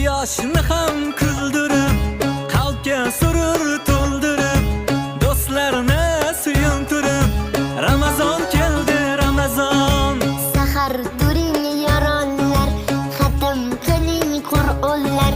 yoshni ham kuldirib, qalbga surur to'ldirib, do'stlarni suyuntirib, Ramazon keldi, Ramazon. Sahar turing yoronlar, xatm qiling Qur'onlar.